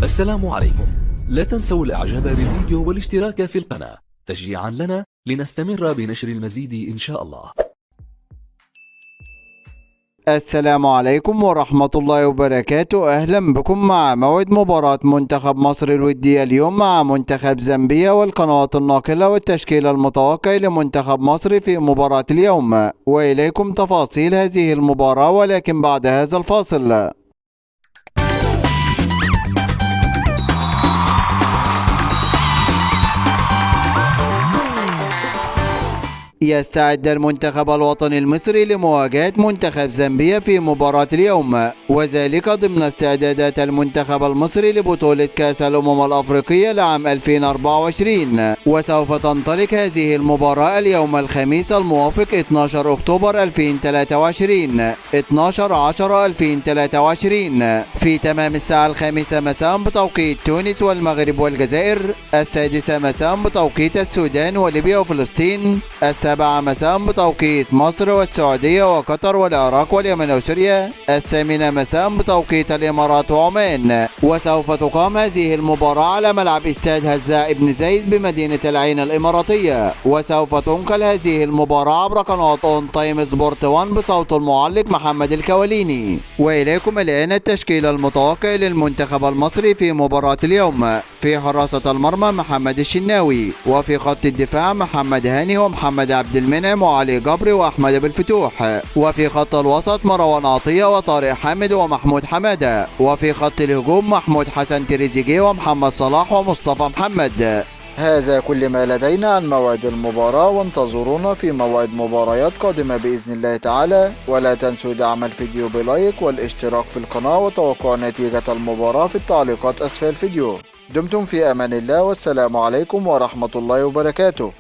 السلام عليكم. لا تنسوا الاعجاب بالفيديو والاشتراك في القناة تشجيعا لنا لنستمر بنشر المزيد إن شاء الله. السلام عليكم ورحمة الله وبركاته. أهلا بكم مع موعد مباراة منتخب مصر الودية اليوم مع منتخب زامبيا والقنوات الناقلة والتشكيل المتوقع لمنتخب مصر في مباراة اليوم، وإليكم تفاصيل هذه المباراة ولكن بعد هذا الفاصل. يستعد المنتخب الوطني المصري لمواجهة منتخب زامبيا في مباراة اليوم، وذلك ضمن استعدادات المنتخب المصري لبطولة كأس الأمم الأفريقية لعام 2024. وسوف تنطلق هذه المباراة اليوم الخميس الموافق 12 أكتوبر 2023 12/10/2023 في تمام الساعة 5 مساء بتوقيت تونس والمغرب والجزائر، 6 مساء بتوقيت السودان وليبيا وفلسطين، 7 مساء بتوقيت مصر والسعودية وقطر والعراق واليمن وسوريا، 8 مساء بتوقيت الإمارات وعمان. وسوف تقام هذه المباراة على ملعب استاد هزاع بن زايد بمدينة العين الإماراتية، وسوف تنقل هذه المباراة عبر قناة اون تايم سبورت 1 بصوت المعلق محمد الكواليني. وإليكم الآن التشكيل المتوقع للمنتخب المصري في مباراة اليوم. في حراسة المرمى محمد الشناوي، وفي خط الدفاع محمد هاني ومحمد عبد المنعم وعلي جبري واحمد بالفتوح، وفي خط الوسط مروان عطية وطارق حامد ومحمود حمادة، وفي خط الهجوم محمود حسن تريزيجيه ومحمد صلاح ومصطفى محمد. هذا كل ما لدينا عن موعد المباراة، وانتظرونا في موعد مباريات قادمة بإذن الله تعالى. ولا تنسوا دعم الفيديو بلايك والاشتراك في القناة وتوقع نتيجة المباراة في التعليقات أسفل الفيديو. دمتم في أمان الله، والسلام عليكم ورحمة الله وبركاته.